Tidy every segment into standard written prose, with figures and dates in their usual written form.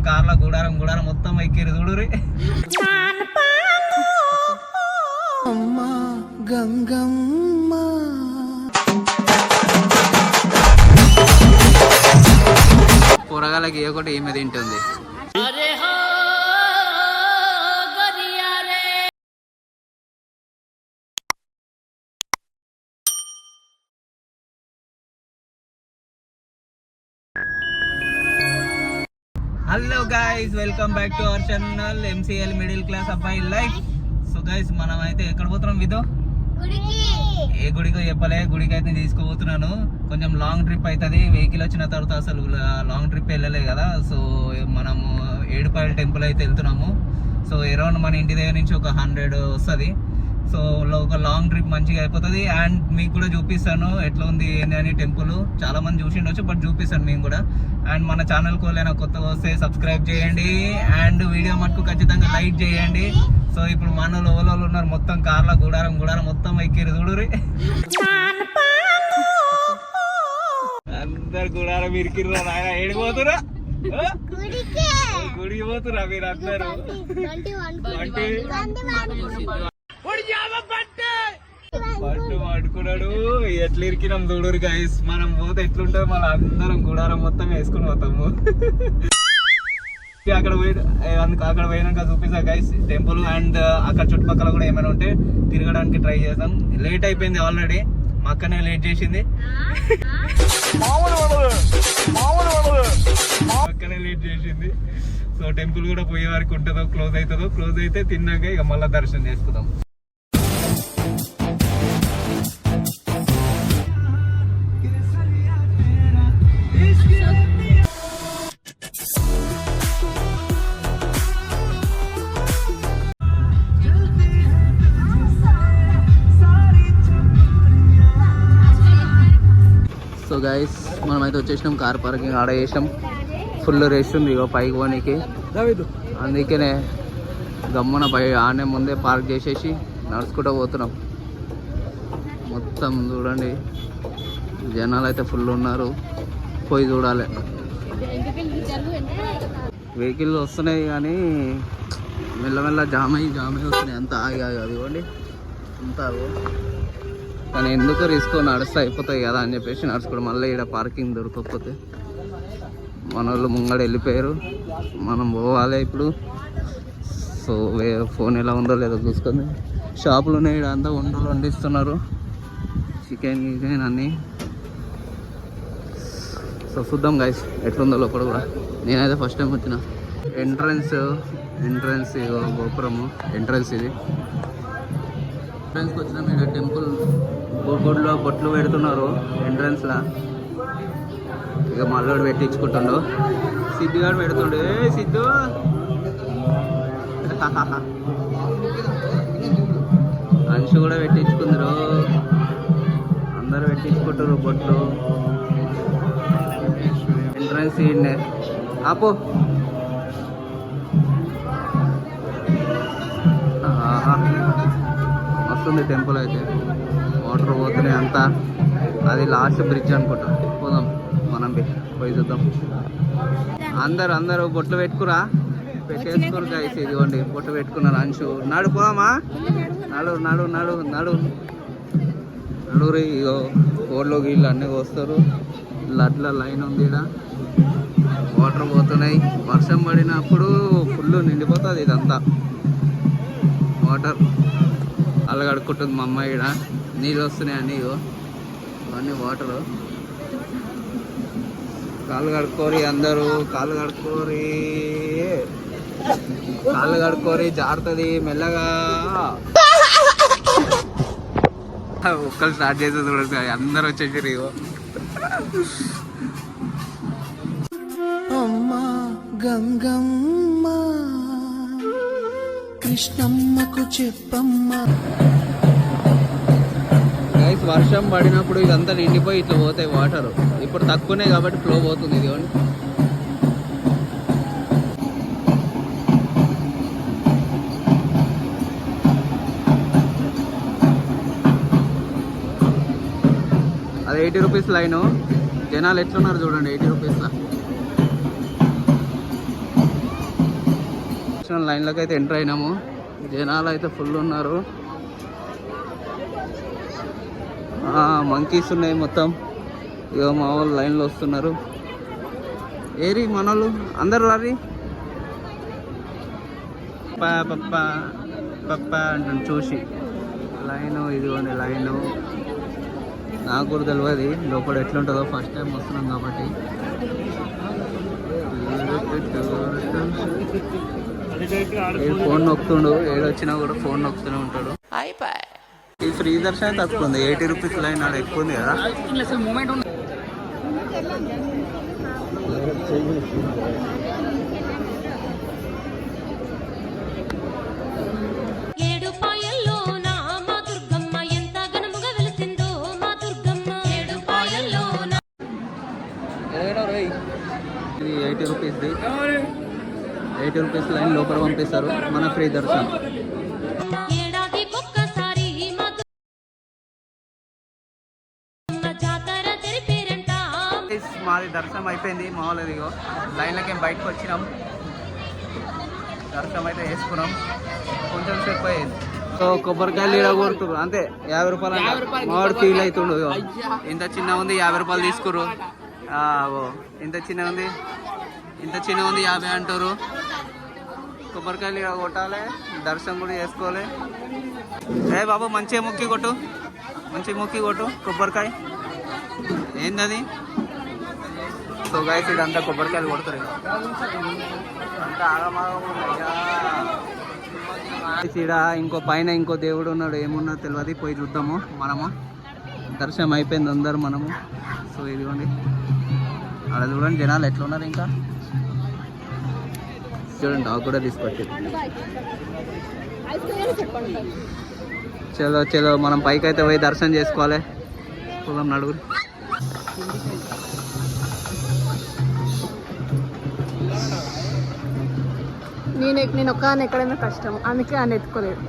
కార్ల గుడారం గుడారం మొత్తం ఎక్కిరు చూడురి. గంగమ్మ పొరగాలకి ఒకటి ఏమి తింటుంది. Hello guys, welcome back to our channel MCL middle class అబ్బాయి లైఫ్. సో గైస్, మనం అయితే ఎక్కడ పోతున్నాం? విదో ఏ గుడికో చెప్పలే, గుడికి అయితే తీసుకుపోతున్నాను. కొంచెం లాంగ్ ట్రిప్ అవుతుంది. వెహికల్ వచ్చిన తర్వాత అసలు లాంగ్ ట్రిప్ వెళ్ళలే కదా. సో మనము ఏడుపాయల టెంపుల్ అయితే వెళ్తున్నాము. సో అరౌండ్ మన ఇంటి దగ్గర నుంచి ఒక 100 వస్తుంది. సో ఒక లాంగ్ ట్రిప్ మంచిగా అయిపోతుంది. అండ్ మీకు కూడా చూపిస్తాను ఎట్లా ఉంది ఏంటి అని. టెంపుల్ చాలా మంది చూసిండొచ్చు, బట్ చూపిస్తాను మేము కూడా. అండ్ మన ఛానల్కి వాళ్ళైనా కొత్తగా వస్తే సబ్స్క్రైబ్ చేయండి. అండ్ వీడియో మటుకు ఖచ్చితంగా లైక్ చేయండి. సో ఇప్పుడు మన ఓలో ఉన్నారు, మొత్తం కార్ల గుడారం గుడారం మొత్తం ఎక్కిరు చూడురి. అందరు గుడారం ఇరికిర్రా నాయన. ఏడిపోతురా? గుడికి పోతురా మీరు అందరు? పట్టు పట్టుకున్నాడు. ఎట్లా ఇరికినాం చూడురు గైస్. మనం పోతే ఎట్లుంటుంది, మన అందరం గుడారం మొత్తం వేసుకుని పోతాము. అక్కడ పోయినాక చూపిస్తా గైస్ టెంపుల్. అండ్ అక్కడ చుట్టుపక్కల కూడా ఏమైనా ఉంటే తిరగడానికి ట్రై చేద్దాం. లేట్ అయిపోయింది ఆల్రెడీ, మా అక్కనే లేట్ చేసింది. అక్కనే లేట్ చేసింది. సో టెంపుల్ కూడా పోయే వరకు ఉంటుందో క్లోజ్ అవుతుందో. క్లోజ్ అయితే తిన్నాక ఇక మళ్ళీ దర్శనం చేసుకుందాం. సో గైస్, మనమైతే వచ్చేసినాం. కార్ పార్కింగ్ ఆడ చేసినాం. ఫుల్ రెస్ట్ ఉంది ఇగో పైకి పోనీకి. అందుకనే గమ్మున ఆడనే ముందే పార్క్ చేసేసి నడుచుకుంటూ పోతున్నాం. మొత్తం చూడండి, జనాలు అయితే ఫుల్ ఉన్నారు. పోయి చూడాలి. వెహికల్ వస్తున్నాయి కానీ మెల్లమెల్ల జామ్ అయ్యి వస్తున్నాయి. అంత ఆగి అదిగోండి అంతా. కానీ ఎందుకు రిస్క్, నడుస్తే అయిపోతాయి కదా అని చెప్పేసి నడుచుకోవడం. మళ్ళీ ఇక్కడ పార్కింగ్ దొరకకపోతే మన వాళ్ళు ముంగడ వెళ్ళిపోయారు. మనం పోవాలి ఇప్పుడు. సో ఫోన్ ఎలా ఉందో లేదో చూసుకొని. షాపులు ఉన్నాయి ఇక్కడ, అంతా వంటలు వండిస్తున్నారు. చికెన్ గికెన్ అన్నీ. సో చూద్దాం గైస్ ఎట్లుందో లోపల కూడా. నేనైతే ఫస్ట్ టైం వచ్చిన. ఎంట్రన్స్ గోపురము ఎంట్రన్స్. ఇది ఎంట్రన్స్కి వచ్చినాం. ఇక్కడ టెంపుల్ గుడిలో బొట్లు పెడుతున్నారు ఎంట్రన్స్లా. ఇక మళ్ళీ పెట్టించుకుంటుండు. సిద్ధుగాడు పెడుతుండే. సిద్ధు అంశు కూడా పెట్టించుకుందరు. అందరు పెట్టించుకుంటారు బొట్లు. ఎంట్రన్స్ ఈయన్నే ఆపో. వస్తుంది టెంపుల్ అయితే. వాటర్ పోతున్నాయి అంతా. అది లాస్ట్ బ్రిడ్జ్ అనుకుంటా. పోదాం మనం పోయి చూద్దాం. అందరూ బొట్లు పెట్టుకురా, పెట్టేసుకోరు గైస్. ఇదిగోండి బొట్లు పెట్టుకున్నారు. అంశు నాడు పోదామా? నడురి. ఇగో కోళ్ళు గీళ్ళు అన్నీ వస్తారు. అట్లా లైన్ ఉంది ఇక్కడ. వాటర్ పోతున్నాయి. వర్షం పడినప్పుడు ఫుల్ నిండిపోతుంది ఇదంతా వాటర్. అలా కడుక్కుంటుంది మా అమ్మాయి. ఇక్కడ నీళ్ళు వస్తున్నాయి అన్నీ. ఇగో అవన్నీ వాటరు. కాళ్ళు కడుక్కోరి అందరూ, కాళ్ళు కడుక్కోరి జారుతుంది మెల్లగా. ఒక్కరు స్టార్ట్ చేస్తే చూడండి, అందరు వచ్చేసారు. ఇగో అమ్మా గంగమ్మ కృష్ణమ్మకు చెప్పమ్మా. గైస్, వర్షం పడినప్పుడు ఇదంతా నిండిపోయి ఇట్లా పోతాయి వాటర్. ఇప్పుడు తక్కువనే కాబట్టి ఫ్లో పోతుంది. ఇదిగోండి అది 80 రూపీస్ లైను. జనాలు ఎట్లున్నారు చూడండి 80 రూపీస్లా. దర్శనం లైన్లోకి అయితే ఎంటర్ అయినాము. జనాలు అయితే ఫుల్ ఉన్నారు. మంకీస్ ఉన్నాయి మొత్తం. ఇక మా వాళ్ళు లైన్లో వస్తున్నారు. ఏరి మనోళ్ళు అందరు రారి పప్ప పప్ప అంటుంది చూసి లైను. ఇదిగోండి లైను. నాకు కూడా తెలియదు లోపల ఎట్లుంటుందో, ఫస్ట్ టైం వస్తున్నాం కాబట్టి. ఫోన్ నొక్కుతుండు, ఏడొచ్చినా కూడా ఫోన్ నొక్కుతూనే ఉంటాడు. ఈ ఫ్రీ దర్శనం తక్కువ ఉంది, 80 రూపీస్ లైన్ ఆడ ఎక్కువ ఉంది కదా. ఇది 80 రూపీస్ది. 80 రూపీస్ లైన్ లోపల పంపిస్తారు. మన ఫ్రీ దర్శనం. మాది దర్శనం అయిపోయింది. మామూలు ఇదిగో లైన్లకి బయటకు వచ్చినాం. దర్శనం అయితే వేసుకున్నాం. కొంచెం సేపు అయ్యింది. సో కొబ్బరికాయలు ఇలా కొడుతురు అంతే. 50 రూపాయలు మావాడు ఫీల్ అవుతుండు. ఇంత చిన్న ఉంది 50 రూపాయలు తీసుకురు. ఇంత చిన్న ఉంది 50 అంటారు. కొబ్బరికాయలు ఇలా కొట్టాలి, దర్శనం కూడా చేసుకోవాలి. బాబు మంచిగా మొక్కి కొట్టు, మంచిగా మొక్కి కొట్టు కొబ్బరికాయ. ఏందది? సో గైస్ ఇదంతా కొబ్బరికాయలు కొడతారు. అంతా ఆగమాగ ఇంకో పైన ఇంకో దేవుడు ఉన్నాడు. ఏమున్నా తెలియదు, పోయి చూద్దాము. మనము దర్శనం అయిపోయింది అందరు మనము. సో ఇదిగోండి అలా చూడండి జనాలు ఎట్లా ఉన్నారు. ఇంకా చూడండి నాకు కూడా తీసుకొచ్చి. చలో చలో మనం పైకి అయితే పోయి దర్శనం చేసుకోవాలి. చూద్దాం నడుగురు. నేను ఒక్క ఎక్కడైనా కష్టం, అందుకే ఆయన ఎత్తుకోలేదు.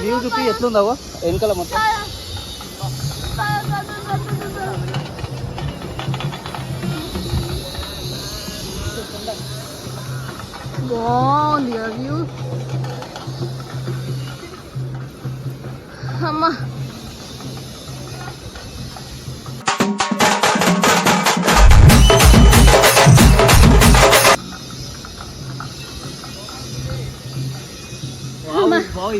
వ్యూ చూపి ఎట్లుందావో వెనకాల మొత్తం. బాగుంది వ్యూ. అమ్మా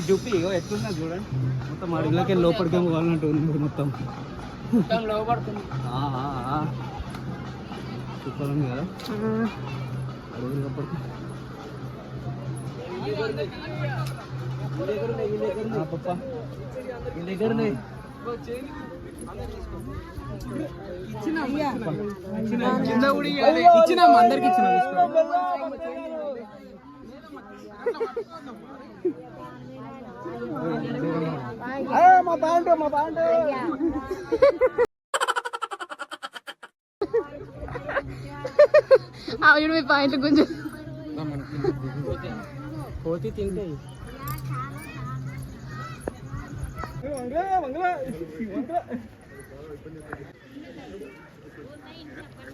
చూపి ఎట్లున్నా చూడండి. మొత్తం అడవిలోకి లోపలికి పోవాలంటూ ఉంది మొత్తం. సూపర్ ఉంది కదా అడవి లోపలికి. పప్ప దగ్గరనే ఇచ్చినాం అందరికి ఇచ్చినాం. మా బాగుంటే ఆవిడ మీ పాయింట్లు కొంచెం పోతే తింటే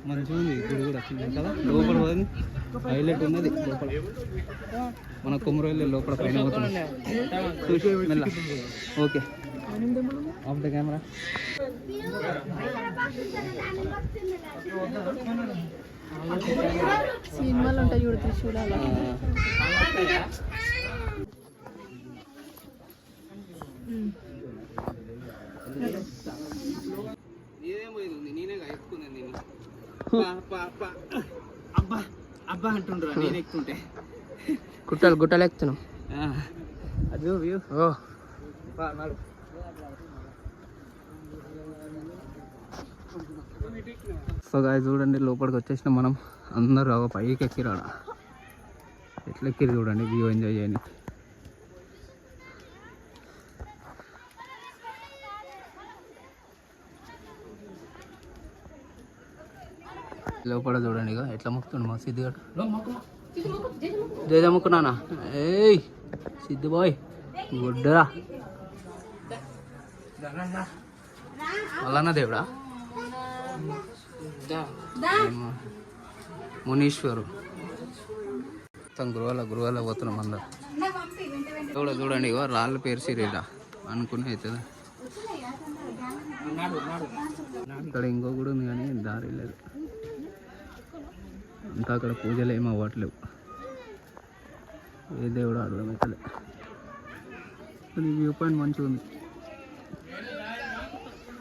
మంచిగా ఉంది. గుడి కూడా వచ్చింది కదా లోపల పోయింది. హైలైట్ ఉన్నది లోపల. మన కొమ్మరోళ్ళు లోపల పైన పోతుంది. చూసి మెల్ల. Okay of the camera. సినిమాలు ఉంటాయి చూడు చూడాలి. నేనే ఎక్కుతున్నాను. నేను అబ్బా అబ్బా అంటుండ్రా నేను ఎక్కుతుంటే. గుట్టలు ఎక్కుతున్నాం. అది వ్యూ. సో గాయ్స్ చూడండి లోపలికి వచ్చేసినాం మనం. అందరూ పైకి ఎక్కిరాడా ఎట్లా ఎక్కిరు చూడండి. వ్యూ ఎంజాయ్ చేయండి. లోపల చూడండి ఇక ఎట్లా మొక్కుతుండు మా సిద్ధు గారు. జయ మొక్కున్నానా? ఏయ్ సిద్ధు బాయ్ గుడ్డరా అలానా దేవుడా. మునీశ్వరు మొత్తం గృహాల పోతున్నాం అందరు. చూడండి ఇగో రాళ్ళు పేర్చిర్రు ఇలా అనుకుని అవుతుందా. ఇక్కడ ఇంకో కూడా ఉంది కానీ దారి లేదు. అంతా అక్కడ పూజలు ఏమి అవ్వట్లేవు. ఏ దేవుడు అర్థమవుతలే. కానీ వ్యూ పాయింట్ మంచిగా ఉంది.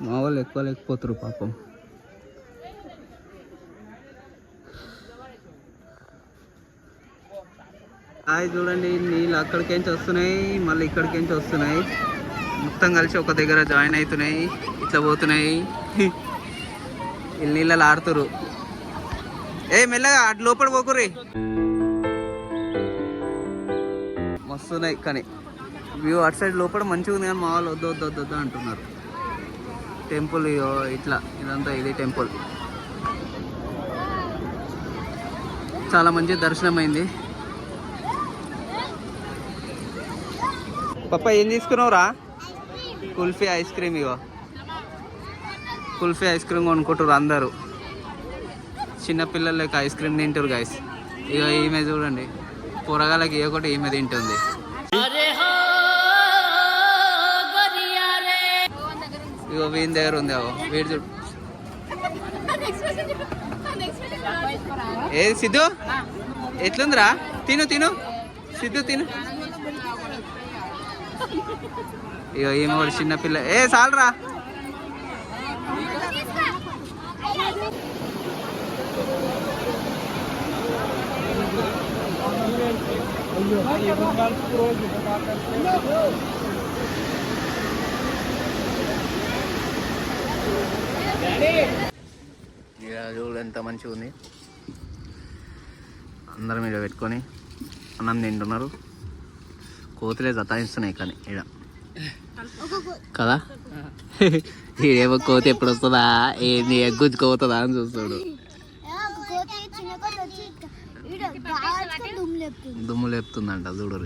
మా వాళ్ళు ఎక్కువ లేకపోతారు పాపం. హాయ్ చూడండి, నీళ్ళు అక్కడికేంచి వస్తున్నాయి, మళ్ళీ ఇక్కడికేంచి వస్తున్నాయి. మొత్తం కలిసి ఒక దగ్గర జాయిన్ అవుతున్నాయి, ఇట్లా పోతున్నాయి. వీళ్ళు నీళ్ళలో ఆడుతురు. మెల్లగా అటు లోపల పోకుర్రి. మస్తున్నాయి కానీ వ్యూ అటు సైడ్ లోపల మంచిగా ఉంది. కానీ మా వాళ్ళు వద్దు అంటున్నారు. టెంపుల్ ఇట్లా ఇదంతా ఇది టెంపుల్. చాలా మంచి దర్శనం అయింది. పప్ప ఏం తీసుకున్నావురా? Kulfi ice cream. ఇగో కుల్ఫీ ఐస్ క్రీమ్ కొనుక్కుంటారు అందరూ. చిన్నపిల్లలు లెక్క ఐస్ క్రీమ్ తింటారు గైస్. ఇగో ఈమె చూడండి, కూరగాయలకి ఒకటి ఈమె తింటుంది. ఇగో వీని దగ్గర ఉంది. వీడి చూడు. ఏ సిద్ధు ఎట్లుందిరా? తిను సిద్ధు తిను. ఇగో ఈమె కూడా చిన్నపిల్ల. చాలరా. చూడు ఎంత మంచిగా ఉంది. అందరం ఇక్కడ పెట్టుకొని అన్నం తింటున్నారు. కోతులే జతాయిస్తున్నాయి కానీ ఇక్కడ కదా. ఏమో కోతి ఎప్పుడు వస్తుందా, ఏంది ఎగ్గుచ్చుకోతుందా అని చూస్తాడు. దుమ్ము లేపుతుందంట చూడు.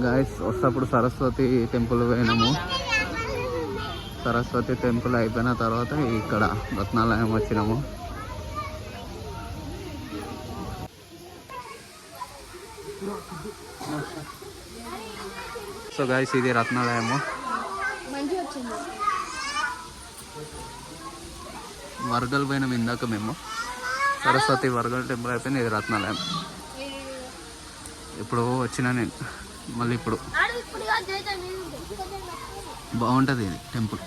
గాయస్ వస్తప్పుడు సరస్వతి టెంపుల్ పోయినాము. సరస్వతి టెంపుల్ అయిపోయిన తర్వాత ఇక్కడ రత్నాలయం వచ్చినాము. సో గాయస్ ఇది రత్నాలయము. వర్గల్ పోయినాం ఇందాక మేము. సరస్వతి వర్గల్ టెంపుల్ అయిపోయింది. ఇది రత్నాలయం. ఇప్పుడు వచ్చినా నేను మళ్ళీ. ఇప్పుడు బాగుంటుంది ఇది టెంపుల్.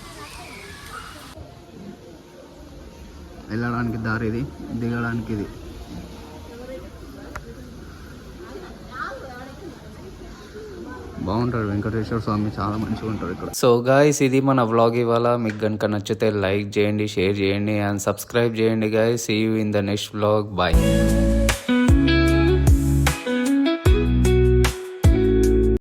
వెళ్ళడానికి దారి ఇది, దిగడానికి ఇది. బాగుంటాడు వెంకటేశ్వర స్వామి, చాలా మంచిగా ఉంటాడు ఇక్కడ. సో గాయస్ ఇది మన వ్లాగ్ ఇవాళ. మీకు కనుక నచ్చితే లైక్ చేయండి, షేర్ చేయండి అండ్ సబ్స్క్రైబ్ చేయండి guys. See you in the next vlog. Bye.